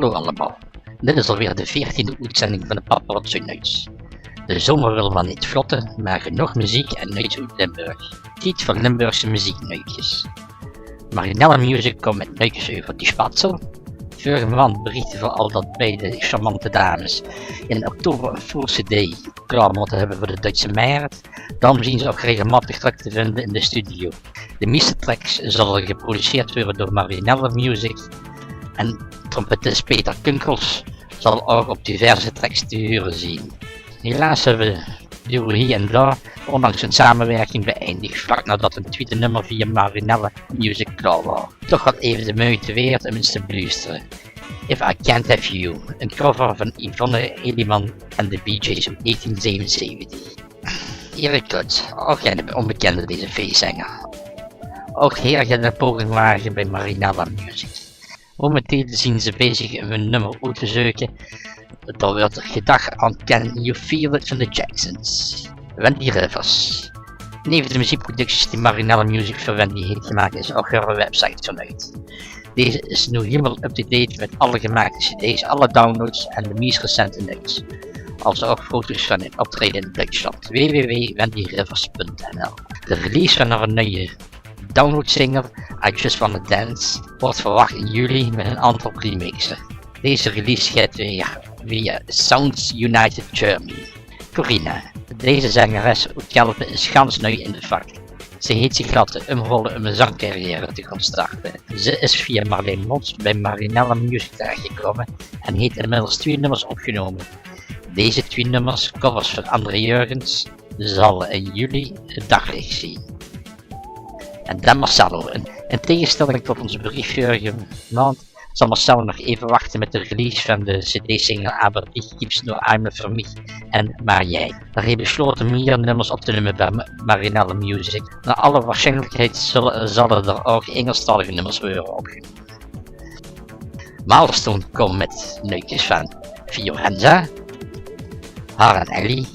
Hallo allemaal, dit is alweer de 14e uitzending van de Papa Rotzooi Nuits. De zomer wil wel niet vlotten, maar genoeg muziek en nuits uit Limburg. Tijd voor Limburgse muzieknuitjes. Marinella Music komt met nuitjes over die spatsel. Vorige maand berichten vooral dat beide charmante dames in oktober een full CD klaar moeten hebben voor de Duitse markt. Dan zien ze ook regelmatig terug te vinden in de studio. De meeste tracks zullen geproduceerd worden door Marinella Music en trompetist Peter Kunkels zal ook op diverse tracks te horen zien. Helaas hebben we duo hier en daar ondanks een samenwerking beëindigd vlak nadat een tweede nummer via Marinella Music klaar was. Toch wat even de moeite waard om eens te beluisteren. If I Can't Have You, een cover van Yvonne Eliman en de Bee Gees uit 1977. Erik Klutz, ook geen onbekende deze feestzanger. Ook hier gaat een poging wagen bij Marinella Music. Momenteel zien ze bezig om een nummer uit te zoeken. Er wordt gedacht aan Can You Feel It van de Jacksons. Wendy Rivers. Neven de muziekproducties die Marinella Music voor Wendy heeft gemaakt is ook haar website vanuit. Deze is nu helemaal up-to-date met alle gemaakte cd's, alle downloads en de meest recente nummers. Als ook foto's van het optreden in Duitsland. www.wendyrivers.nl. De release van haar nieuwe downloadsingle I Just Wanna Dance wordt verwacht in juli met een aantal remixen. Deze release gaat weer via Sounds United Germany. Corina, deze zangeres uit Gelpen is gans nieuw in de vak. Ze heeft zich laten omrollen om een zangcarrière te gaan starten. Ze is via Marleen Mons bij Marinella Music terechtgekomen en heeft inmiddels 2 nummers opgenomen. Deze 2 nummers, covers van André Jurgens, zal in juli het daglicht zien. En dan Marcelo. In tegenstelling tot onze brief vorige maand zal Marcelo nog even wachten met de release van de cd-single Aber ich gib's nur einmal für mich en Maar Jij. Daar heeft besloten meer nummers op te nemen bij Marinella Music. Naar alle waarschijnlijkheid zullen er ook Engelstalige nummers worden opgenomen. Milestone komt met nuitjes van Fiorenza, Har en Ellie,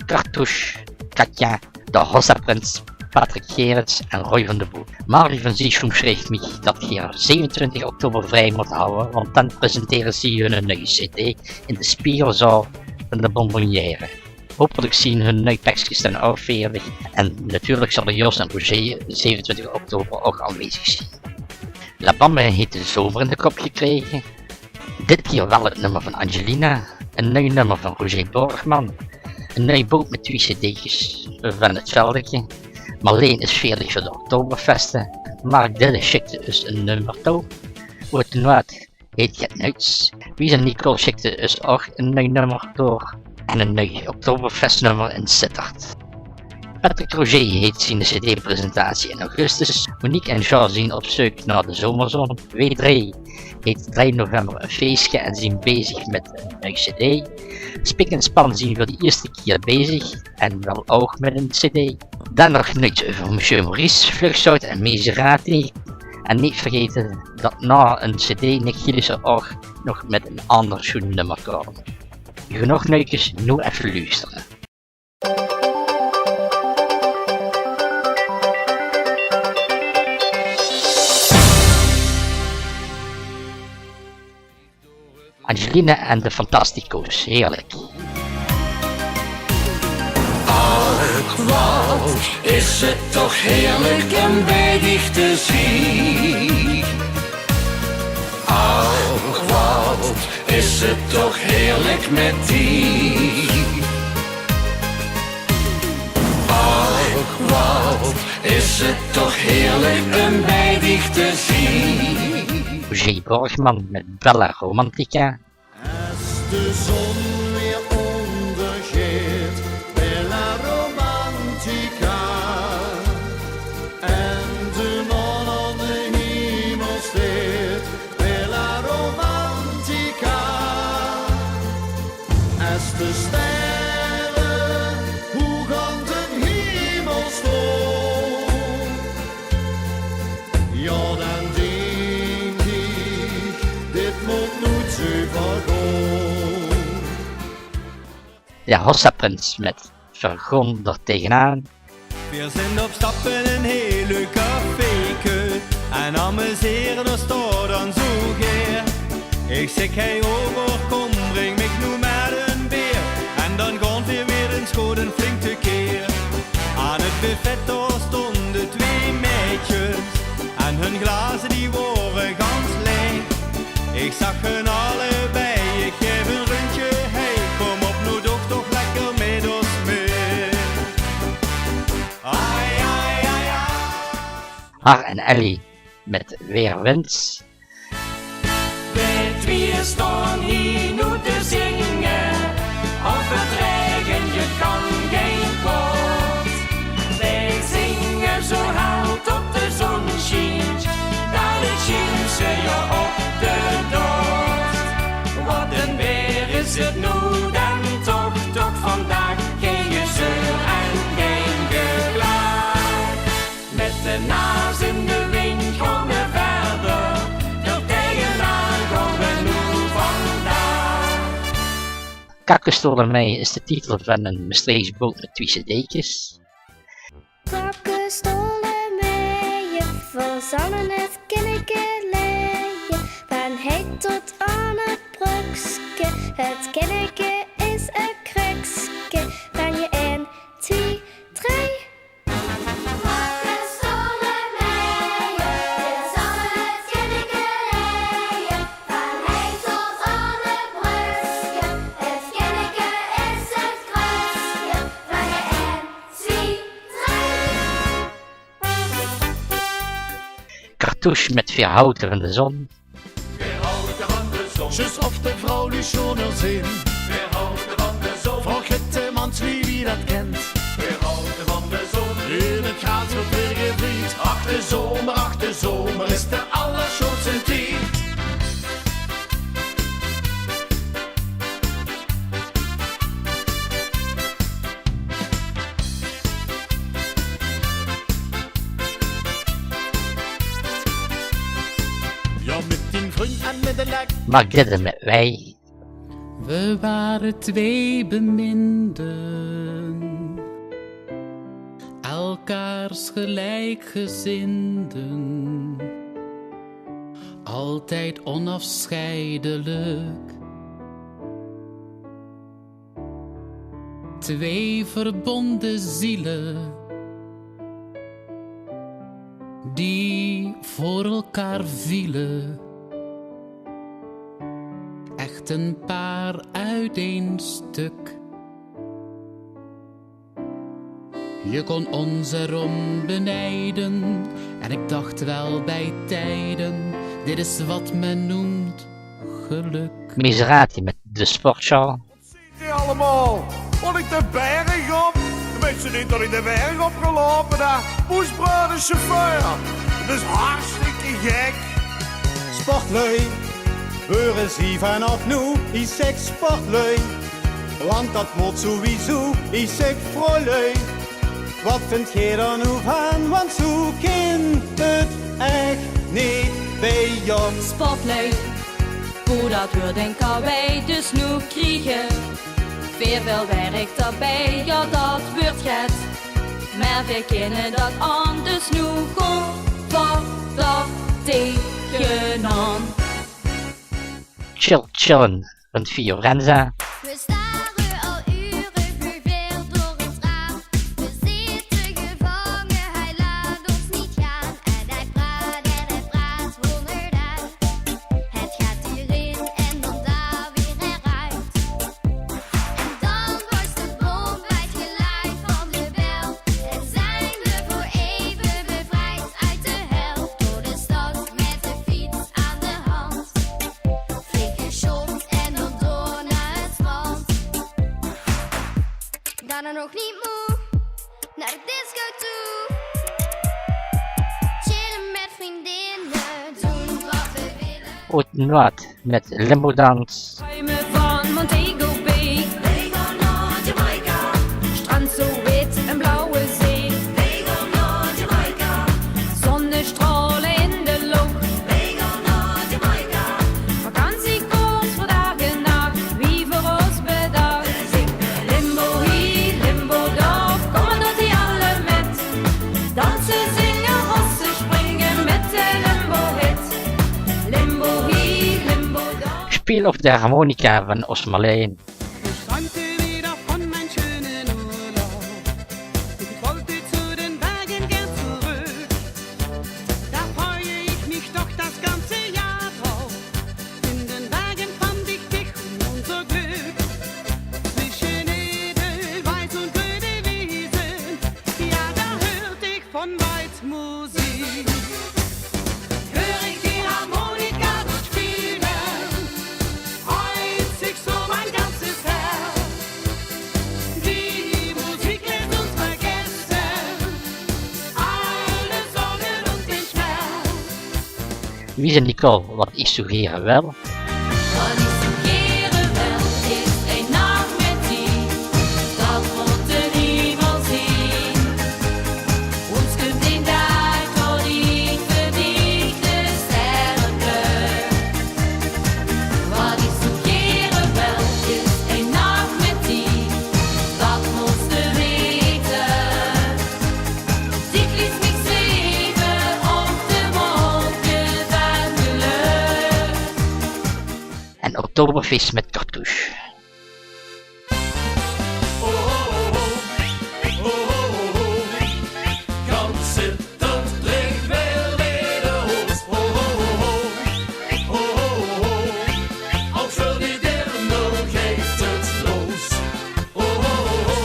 Cartouche, Katja, de Hossaprins, Patrick Gerrits en Roy van de Boer. Marie van Zieschoen schreef mij dat hier 27 oktober vrij moet houden, want dan presenteren ze hun nieuwe cd in de Spiegelzaal van de Bonbonnière. Hopelijk zien hun nieuwe tekstjes dan ook veerdig en natuurlijk zullen Jos en Roger 27 oktober ook aanwezig zijn. La Bamba heeft de zomer in de kop gekregen. Dit keer wel het nummer van Angelina, een nieuw nummer van Roger Borgman, een nieuw boek met 2 cd'tjes van het veldetje. Marleen is veerdig voor de Oktoberfesten. Mark Dille schikte dus een nummer toe. Hoe het Noord heet het nuits. Wies en Nicole schikte dus ook een nieuw nummer door. En een nieuw Oktoberfestnummer in Sittard. Patrick Roger heeft zijn cd-presentatie in augustus. Monique en Jean zien op zoek naar de zomerzon. W3 heeft 3 november een feestje en zijn bezig met een nieuw cd. Spik en Span zien voor de eerste keer bezig en wel ook met een cd. Dan nog niets over Monsieur Maurice, Vlugzout en Miserati. En niet vergeten dat na een cd Nick Gillissen ook nog met een ander schoen nummer komen. Genoeg neukjes, nu even luisteren. Angelina en de Fantastico's, heerlijk. Ach, wat is het toch heerlijk en bij dich te zien. Ach, wat is het toch heerlijk met die. Ach, wat is het toch heerlijk en bij dich te zien. Roger Borgman met Bella Romantica. Als de zon weer ondergaat, Bella Romantica. En de maan aan de hemel staat, Bella Romantica. Als de sterren hoog aan de hemel staan, ja dan denk ik, dit moet nooit zo vergaan. Ja, Hossaprins met Vergon er tegenaan. Wir sind op stap in een heel leuk caféke en amuseren ons daar dan zo geer. Ik Ik zeg hey over, kom breng mij nu met een beer. En dan gaan we weer een schoot een flink tekeer. Aan het buffet daar stonden twee meisjes. En hun glazen die waren gans leeg. Ik zag hun allebei, ik geef een rondje. Hey, kom op nou toch lekker met ons mee. Ai, ai, ai, ai. Har en Ellie met Weer Wens. Wij twee staan hier nu te zingen. Op het regen, je kan geen kwaad. Wij zingen zo hard op de zon schijnt. Dan schijnt ze je op de dorst. Wat een weer is het nu dan toch vandaag. Geen gezeur en geen geklaag. Met de naast in de wind gaan we verder. Door tegenaan gaan we nu vandaag. Kakkenstolen mij is de titel van een Maastrichtse boek met twee cd'tjes. Kakkenstolen mee, verzamelen het kinneke leien. Van heet tot aan het brugske, het kinneke is een krukske. Van je 1, 2, 3. Kakkenstolen mee, verzamelen het kinneke leien. Van heet tot aan het brugske, het kinneke is een krukske. Van je 1, 2, 3. Cartouche met Veerhouten van de Zon. Tjus of de vrouw die schoner zien. Vergeet de mans wie dat kent. In het gras wordt weer gevriend. Ach de zomer is de allerschoonste tijd. Ja, met die vriend en met de lek. Margrethe met Wij. We waren twee beminden, elkaars gelijkgezinden, altijd onafscheidelijk. Twee verbonden zielen, die voor elkaar vielen. Echt een paar uit één stuk. Je kon ons erom benijden. En ik dacht wel bij tijden, dit is wat men noemt geluk. Miserati met De Sportshow. Wat ziet u allemaal? Word ik de berg op? De mensen niet dat ik de berg op gelopen daar. Poesbrood de chauffeur. Dat is hartstikke gek. Sportlui, horen zie vanaf nu, ik zeg sportlui. Want dat moet sowieso, ik zeg vrolijk. Wat vind jij er nu van, want zo kind het echt niet bij jou. Sportlui, hoe dat we denken wij dus nu krijgen. Veel werk daarbij, ja dat wordt het. Maar we kennen dat anders nu gewoon van dat tegenaan. Chillen van Fiorenza. We staren al uren verveeld door het raam. We zitten gevangen, hij laat ons niet gaan. En hij praat honderdaan. Het gaat hierin en dan daar weer eruit. En dan wordt de bom bij het geluid van de bel. En zijn we voor even bevrijd uit de hel. Door de stad met de fiets aan de hand. Flinke shot en dan door naar het strand. Daarna nog niet moe, naar de disco toe. Chillen met vriendinnen, doen wat we willen. Haute Noir met Limbo Dance. Ruimen van Montego Bay. We gaan naar Jamaica. Strand zo wit en blauwe zee. We gaan naar Jamaica. Zonnestralen in de lucht. We gaan naar Jamaica. Vakantiekoers voor dag en nacht. Wie voor ons bedacht. Limbo hier, limbo daar. Kom maar dat die alle met. Dansen, zingen, rossen, springen met de limbo hit. Limbo hier, limbo daar. spiel op de harmonica van Os Marleen. Ich träumte wieder von meinem schönen Urlaub. Ich wollte zu den Bergen gern zurück. Da freue ich mich doch das ganze Jahr drauf. In den Bergen fand ich dich und unser Glück. Zwischen Edelweiß und grüne Wiesen, ja, da hört ich von weit Musik. Hör ich die Harmonika dort spielen, freut sich so mein ganzes Herz. Die Musik lässt uns vergessen alle Sorgen und den Schmerz. Wie is Nicole? Wat ik suggereer wel. Wat ik suggereer wel is een nacht met die, dat moeten niemand zien. Ons kunt in daar door die verdichte sterrenkleur. Wat ik suggereer wel is een nacht met die, dat moesten weten. Ik liet mich zweven op de wolken van de lucht. En Oktoberfest met Cartouche. Ganz zittend ligt weer Lederhoos. Ho, ho, ho, ho. Ho, ho, ho. Als we die dirndl geeft het los. Ho, ho, ho.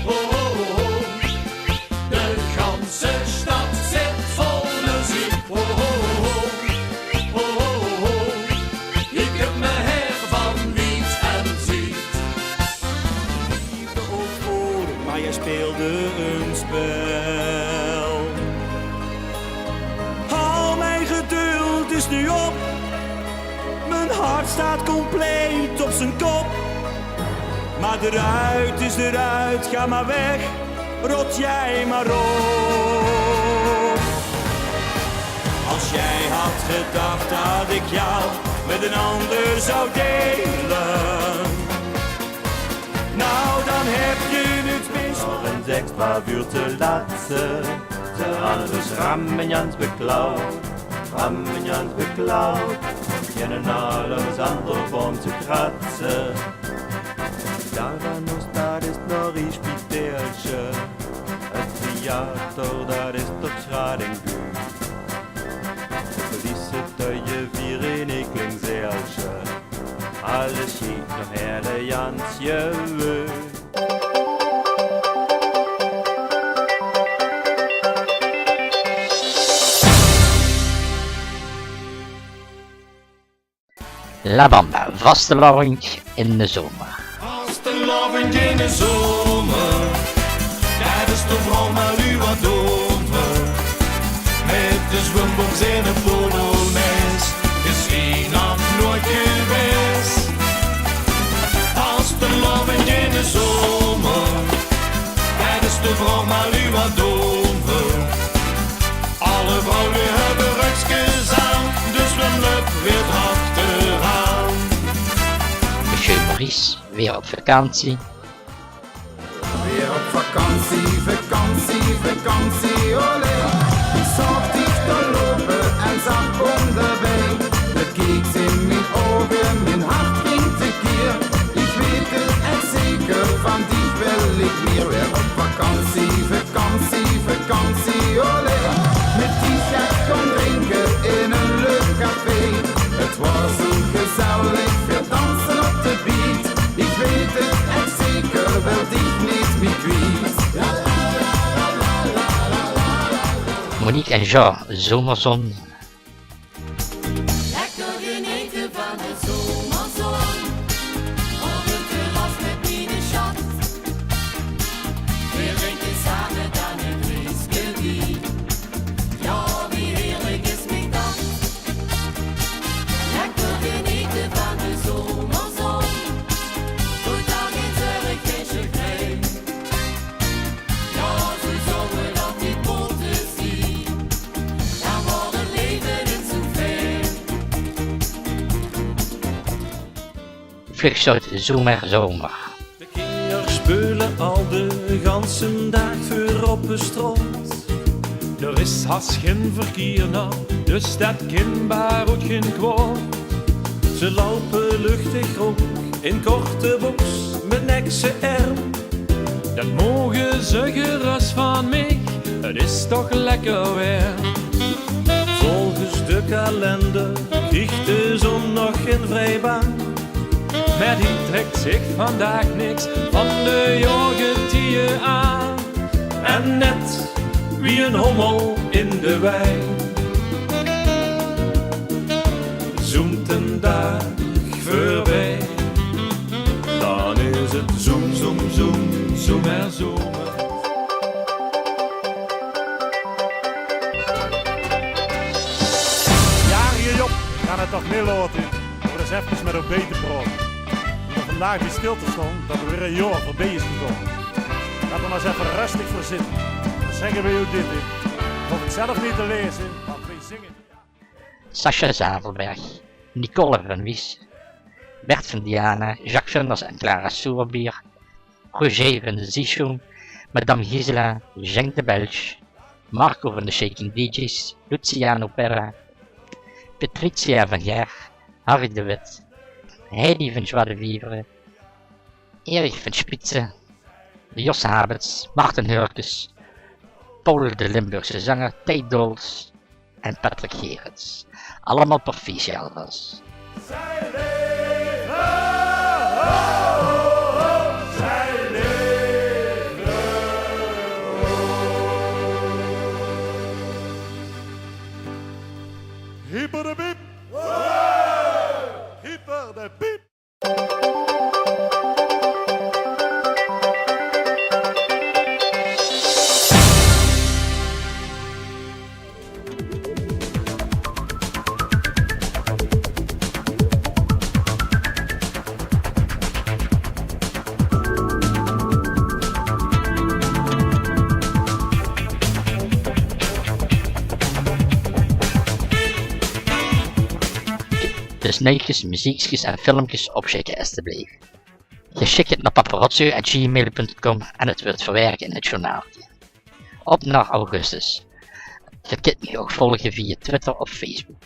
Ho, ho, ho. De ganse stad zit vol muziek. Ho, ho, ho. Ho, ho, ho. Ik heb me her van wiet en ziet. Liefde of voor, maar jij speelde een spel. Al mijn geduld is nu op. Mijn hart staat compleet op zijn kop. Maar eruit is eruit, ga maar weg. Rot jij maar op. Als jij had gedacht dat ik jou met een ander zou delen. Nou, dan heb je het mis. Nog eens extra vuur te laten. De anders rammenjans beklauwd. Rammenjans beklauwd. Beginnen alles andere vorm te kratzen. Davanus, dat is nog een spiteeltje. Het theater, dat is toch schradingu. Verliesse je vier in ik klingzeeltje. Alles schiet nog hele Jansje. La Bamba, vaste lounge in de zomer. Als de loving in de zomer, dat is toch vooral maar u wat over. Met de zwembox en een polonaise, is wie nog nooit geweest. Als de loving in de zomer, dat is toch vooral maar u wat over. Alle vrouwen hebben rugjes aan, dus we lopen weer achteraan. Monsieur Maurice, weer op vakantie. Weer op vakantie, vakantie, vakantie, olé. Ik zag dich da lopen en zag onderweg. Het keek in mijn ogen, mijn hart ging tekeer. Ik weet het en zeker, van dich wil ik meer. Weer op vakantie, vakantie, vakantie, olé. Met dich ga ik gaan drinken in een leuk café. Het was zo gezellig, we dansen op de beat. Ik weet het en zeker, wil dich niet meer kwijt. Monique en Jean, zomerzon. Lekker genieten van de zomerzon. Op een terras met mijn schat. We drinken samen dan een whisky. Ja, wie heerlijk is mij dat. Lekker genieten van de zomerzon. Goed dag in Zurich visje kreeg. Ja, zo zongen dat die boten zien. Dan wordt het leven niet zoveel. Vluchtsoort zomer. De kinderen spelen al de ganse dag voor op de strand. Er is haast geen verkeer nou, dus dat kind baart ook geen kwaad. Ze lopen luchtig rond in korte box met nekse erm. Dat mogen ze gerust van mij, het is toch lekker weer. Volgens de kalender vliegt de zon nog in vrijbaan. Maar die trekt zich vandaag niks van de jorgetieën aan. En net wie een hommel in de wei zoemt een dag voorbij. Dan is het zoem, zoem, zoem, zoem en zoem. Ja, Job, we gaan het toch meer laten. Om eens even met een beter praten. Omdat vandaag die stilte stond, dat er weer een jaar voorbij is gekomen. Laten we maar eens even rustig voor zitten. Dan zeggen we u dit. Ik hoef het zelf niet te lezen, want wij zingen. Sascha Zavelberg, Nicole van Wies, Bert van Diana, Jacques Vunders en Clara Soerbier, Roger van de Zichoen, Madame Gisela, Genk de Belge, Marco van de Shaking DJ's, Luciano Perra, Patricia van Ger, Harry de Wit, Heidi van Joie de Vivre, Erich van Spitze, Jos Habets, Martin Hurkes, Paul de Limburgse zanger, Tijd Dols en Patrick Gerets. Allemaal proficiat was. Hyper de piep! Hyper de piep! Dus nieuwtjes, muziekjes en filmpjes opschikken alsjeblieft. Je schikt het naar paparazzo@gmail.com en het wordt verwerken in het journaaltje. Op naar augustus. Je kunt me ook volgen via Twitter of Facebook.